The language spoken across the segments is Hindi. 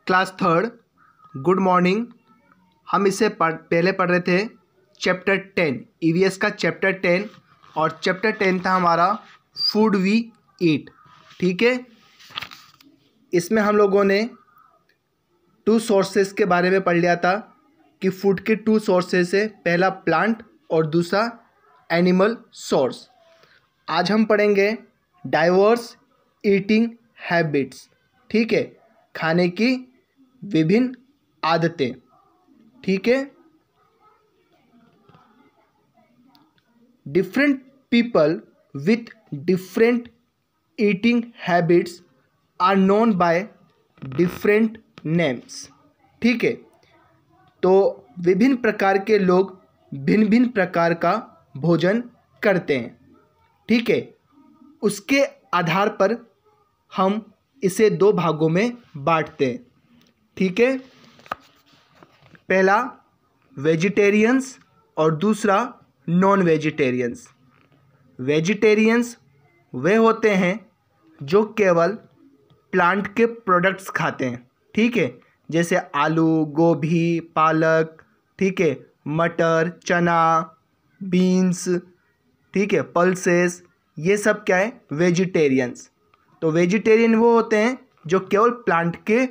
Class third, good morning. हम इसे पहले पढ़ रहे थे चैप्टर 10, ईवीएस का चैप्टर 10, और चैप्टर 10 था हमारा फूड वी ईट। ठीक है, इसमें हम लोगों ने टू सोर्सेस के बारे में पढ़ लिया था कि फूड के टू सोर्सेस है, पहला प्लांट और दूसरा एनिमल सोर्स। आज हम पढ़ेंगे डाइवर्स ईटिंग हैबिट्स। ठीक है, खाने की विभिन्न आदतें। ठीक है, different people with different eating habits are known by different names. ठीक है, तो विभिन्न प्रकार के लोग भिन्न भिन्न प्रकार का भोजन करते हैं। ठीक है, उसके आधार पर हम इसे दो भागों में बांटते हैं। ठीक है, पहला वेजिटेरियंस और दूसरा नॉन वेजिटेरियंस। वेजिटेरियंस वे होते हैं जो केवल प्लांट के प्रोडक्ट्स खाते हैं। ठीक है, जैसे आलू, गोभी, पालक, ठीक है, मटर, चना, बीन्स, ठीक है, पल्सेस, ये सब क्या है, वेजिटेरियंस। तो वेजिटेरियन वो होते हैं जो केवल प्लांट के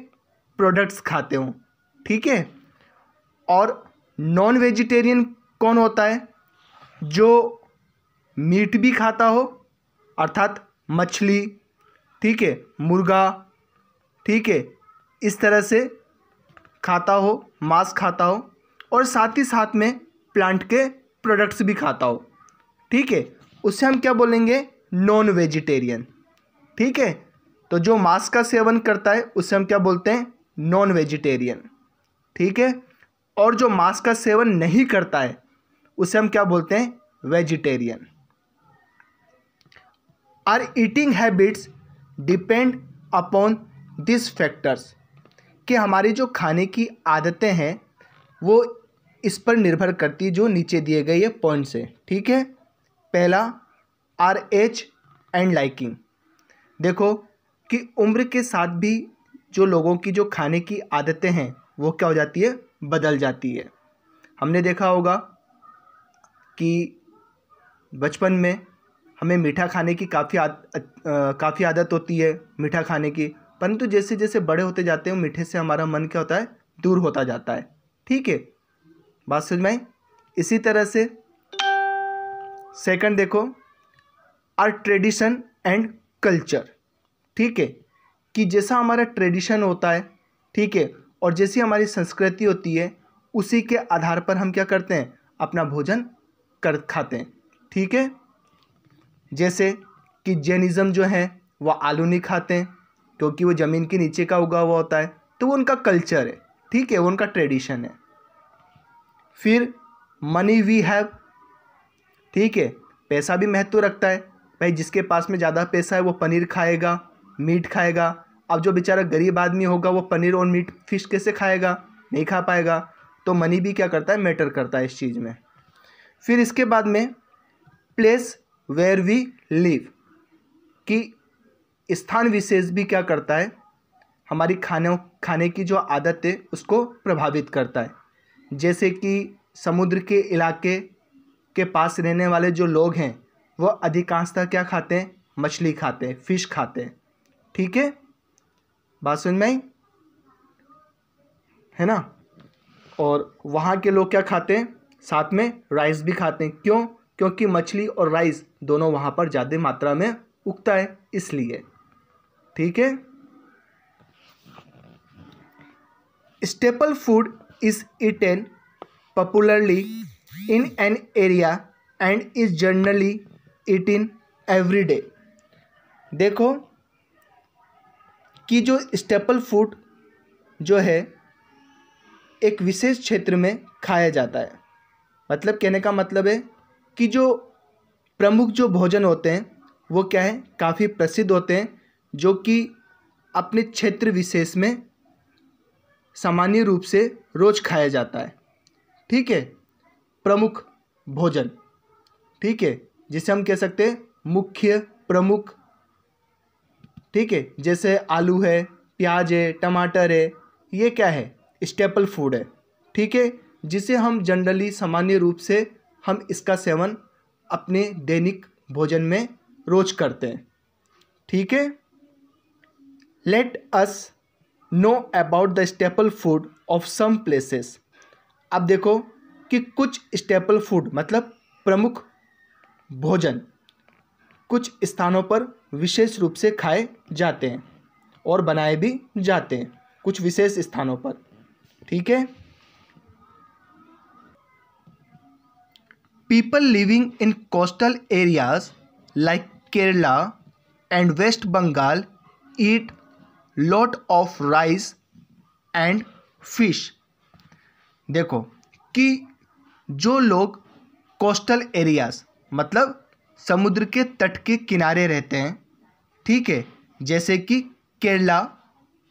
प्रोडक्ट्स खाते हों। ठीक है, और नॉन वेजिटेरियन कौन होता है, जो मीट भी खाता हो, अर्थात मछली, ठीक है, मुर्गा, ठीक है, इस तरह से खाता हो, मांस खाता हो, और साथ ही साथ में प्लांट के प्रोडक्ट्स भी खाता हो। ठीक है, उसे हम क्या बोलेंगे, नॉन वेजिटेरियन। ठीक है, तो जो मांस का सेवन करता है उसे हम क्या बोलते हैं, नॉन वेजिटेरियन। ठीक है, और जो मांस का सेवन नहीं करता है उसे हम क्या बोलते हैं, vegetarian. Our eating habits depend upon this factors, कि हमारी जो खाने की आदतें हैं वो इस पर निर्भर करती है, जो नीचे दिए गए ये पॉइंट्स हैं। ठीक है, पहला आर एज एंड लाइकिंग। देखो कि उम्र के साथ भी जो लोगों की जो खाने की आदतें हैं वो क्या हो जाती है, बदल जाती है। हमने देखा होगा कि बचपन में हमें मीठा खाने की काफ़ी आदत होती है, मीठा खाने की, परंतु जैसे जैसे बड़े होते जाते हैं मीठे से हमारा मन क्या होता है, दूर होता जाता है। ठीक है, बात समझ में आई। इसी तरह से सेकंड देखो, आर ट्रेडिशन एंड कल्चर। ठीक है, कि जैसा हमारा ट्रेडिशन होता है, ठीक है, और जैसी हमारी संस्कृति होती है, उसी के आधार पर हम क्या करते हैं, अपना भोजन खाते हैं। ठीक है, जैसे कि जैनिज़्म जो है वह आलू नहीं खाते हैं क्योंकि वो ज़मीन के नीचे का उगा हुआ होता है, तो वो उनका कल्चर है। ठीक है, वो उनका ट्रेडिशन है। फिर मनी वी हैव। ठीक है, पैसा भी महत्व रखता है। भाई जिसके पास में ज़्यादा पैसा है वो पनीर खाएगा, मीट खाएगा। अब जो बेचारा गरीब आदमी होगा वो पनीर और मीट फिश कैसे खाएगा, नहीं खा पाएगा। तो मनी भी क्या करता है, मैटर करता है इस चीज़ में। फिर इसके बाद में प्लेस वेयर वी लिव, कि स्थान विशेष भी क्या करता है, हमारी खाने की जो आदत है उसको प्रभावित करता है। जैसे कि समुद्र के इलाके के पास रहने वाले जो लोग हैं वो अधिकांशतः क्या खाते हैं, मछली खाते हैं, फिश खाते हैं। ठीक है, बात समझ में आई है ना। और वहाँ के लोग क्या खाते हैं, साथ में राइस भी खाते हैं। क्यों, क्योंकि मछली और राइस दोनों वहाँ पर ज़्यादा मात्रा में उगता है, इसलिए। ठीक है, staple food is eaten popularly in an area and is generally eaten every day. देखो कि जो स्टेपल फूड जो है एक विशेष क्षेत्र में खाया जाता है। मतलब कहने का मतलब है कि जो प्रमुख जो भोजन होते हैं वो क्या है, काफ़ी प्रसिद्ध होते हैं, जो कि अपने क्षेत्र विशेष में सामान्य रूप से रोज खाया जाता है। ठीक है, प्रमुख भोजन। ठीक है, जिसे हम कह सकते हैं मुख्य, प्रमुख। ठीक है, जैसे आलू है, प्याज है, टमाटर है, ये क्या है, स्टेपल फूड है, ठीक है, जिसे हम जनरली सामान्य रूप से हम इसका सेवन अपने दैनिक भोजन में रोज करते हैं, ठीक है। Let us know about the staple food of some places. अब देखो कि कुछ स्टेपल फूड मतलब प्रमुख भोजन कुछ स्थानों पर विशेष रूप से खाए जाते हैं और बनाए भी जाते हैं कुछ विशेष स्थानों पर, ठीक है। People living in coastal areas like Kerala and West Bengal eat lot of rice and fish. देखो कि जो लोग कोस्टल एरियाज मतलब समुद्र के तट के किनारे रहते हैं, ठीक है, जैसे कि केरला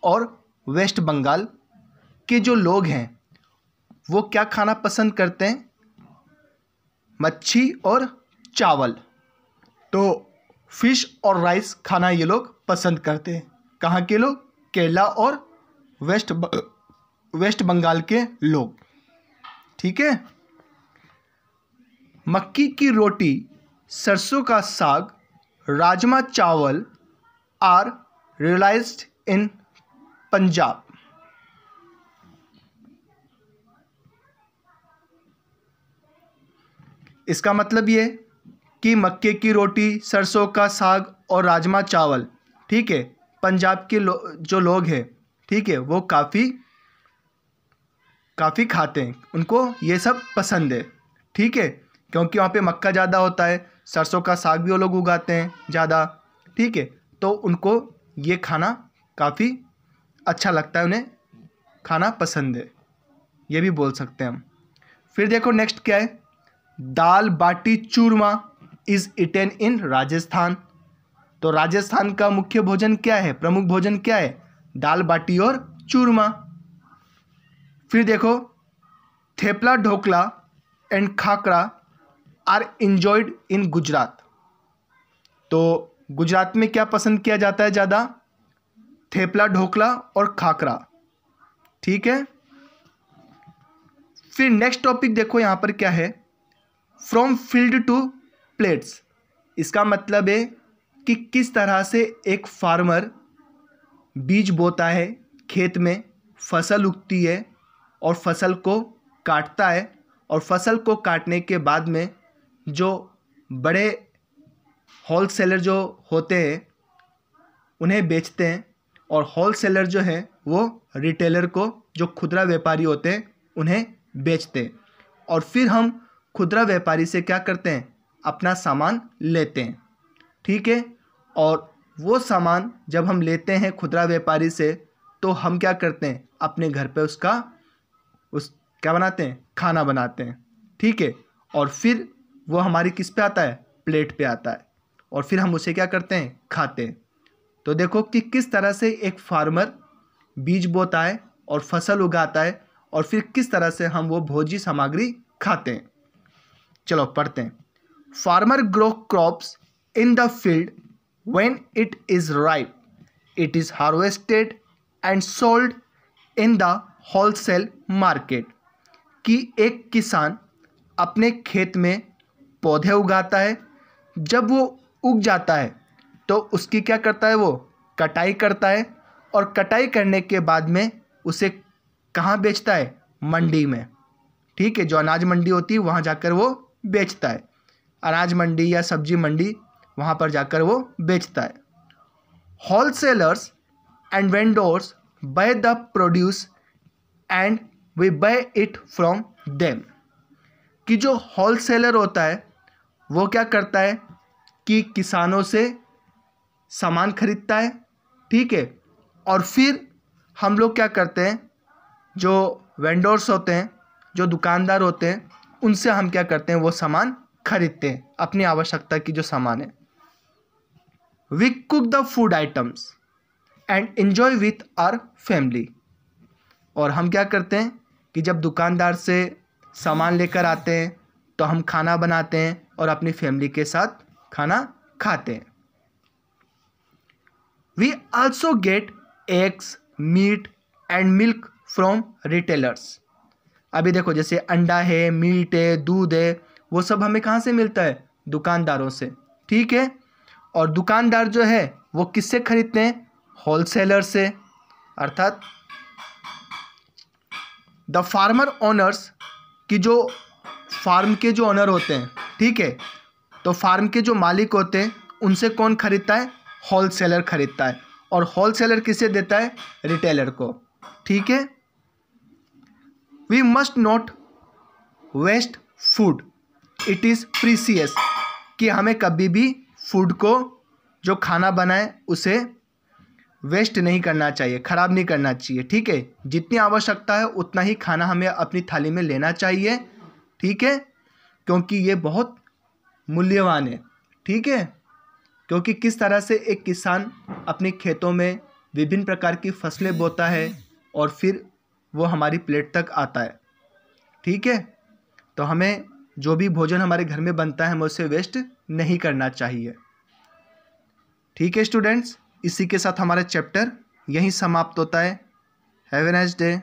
और वेस्ट बंगाल के जो लोग हैं वो क्या खाना पसंद करते हैं, मच्छी और चावल। तो फिश और राइस खाना ये लोग पसंद करते हैं। कहाँ के लोग, केरला और वेस्ट बंगाल के लोग, ठीक है। मक्की की रोटी, सरसों का साग, राजमा चावल आर रियलाइज्ड इन पंजाब। इसका मतलब ये कि मक्के की रोटी, सरसों का साग और राजमा चावल, ठीक है, पंजाब के जो लोग हैं, ठीक है, वो काफ़ी खाते हैं, उनको ये सब पसंद है, ठीक है, क्योंकि वहाँ पे मक्का ज़्यादा होता है, सरसों का साग भी वो लोग उगाते हैं ज़्यादा, ठीक है, तो उनको ये खाना काफ़ी अच्छा लगता है, उन्हें खाना पसंद है, ये भी बोल सकते हैं हम। फिर देखो नेक्स्ट क्या है, दाल बाटी चूरमा इज़ इटेन इन राजस्थान। तो राजस्थान का मुख्य भोजन क्या है, प्रमुख भोजन क्या है, दाल बाटी और चूरमा। फिर देखो thepla dhokla and khakra are enjoyed in Gujarat. तो गुजरात में क्या पसंद किया जाता है ज़्यादा, थेपला ढोकला और खाकरा, ठीक है। फिर नेक्स्ट टॉपिक देखो यहाँ पर क्या है, फ्रॉम फील्ड टू प्लेट्स। इसका मतलब है कि किस तरह से एक फार्मर बीज बोता है, खेत में फसल उगती है और फसल को काटता है, और फसल को काटने के बाद में जो बड़े होलसेलर जो होते हैं उन्हें बेचते हैं, और होलसेलर जो है वो रिटेलर को, जो खुदरा व्यापारी होते हैं, उन्हें बेचते हैं, और फिर हम खुदरा व्यापारी से क्या करते हैं, अपना सामान लेते हैं, ठीक है। और वो सामान जब हम लेते हैं खुदरा व्यापारी से, तो हम क्या करते हैं, अपने घर पे क्या बनाते हैं, खाना बनाते हैं, ठीक है, और फिर वो हमारी किस पे आता है, प्लेट पे आता है, और फिर हम उसे क्या करते हैं, खाते हैं। तो देखो कि किस तरह से एक फार्मर बीज बोता है और फसल उगाता है, और फिर किस तरह से हम वो भोज्य सामग्री खाते हैं। चलो पढ़ते हैं। Farmer grow crops in the field when it is ripe, it is harvested and sold in the wholesale market. कि एक किसान अपने खेत में पौधे उगाता है, जब वो उग जाता है तो उसकी क्या करता है, वो कटाई करता है, और कटाई करने के बाद में उसे कहाँ बेचता है, मंडी में, ठीक है, जो अनाज मंडी होती है वहाँ जाकर वो बेचता है, अनाज मंडी या सब्जी मंडी, वहाँ पर जाकर वो बेचता है। Wholesalers and vendors buy the produce and we buy it from them. कि जो होलसेलर होता है वो क्या करता है कि किसानों से सामान खरीदता है, ठीक है, और फिर हम लोग क्या करते हैं, जो वेंडर्स होते हैं, जो दुकानदार होते हैं, उनसे हम क्या करते हैं, वो सामान खरीदते हैं, अपनी आवश्यकता की जो सामान है। We cook the food items and enjoy with our family. और हम क्या करते हैं कि जब दुकानदार से सामान लेकर आते हैं तो हम खाना बनाते हैं और अपनी फैमिली के साथ खाना खाते हैं। We also get eggs, meat, and milk from retailers. अभी देखो जैसे अंडा है, मीट है, दूध है, वो सब हमें कहाँ से मिलता है? दुकानदारों से, ठीक है। और दुकानदार जो है वो किससे खरीदते हैं? होलसेलर से। अर्थात द फार्मर ओनर्स की जो फार्म के जो ओनर होते हैं, ठीक है, तो फार्म के जो मालिक होते हैं उनसे कौन खरीदता है? होलसेलर खरीदता है। और होलसेलर किसे देता है? रिटेलर को, ठीक है। We must not waste food, it is precious, कि हमें कभी भी फूड को, जो खाना बनाए, उसे वेस्ट नहीं करना चाहिए, ख़राब नहीं करना चाहिए, ठीक है। जितनी आवश्यकता है उतना ही खाना हमें अपनी थाली में लेना चाहिए, ठीक है, क्योंकि ये बहुत मूल्यवान है, ठीक है। क्योंकि किस तरह से एक किसान अपने खेतों में विभिन्न प्रकार की फसलें बोता है और फिर वो हमारी प्लेट तक आता है, ठीक है। तो हमें जो भी भोजन हमारे घर में बनता है हमें उसे वेस्ट नहीं करना चाहिए, ठीक है स्टूडेंट्स। इसी के साथ हमारा चैप्टर यहीं समाप्त होता है। Have a nice day.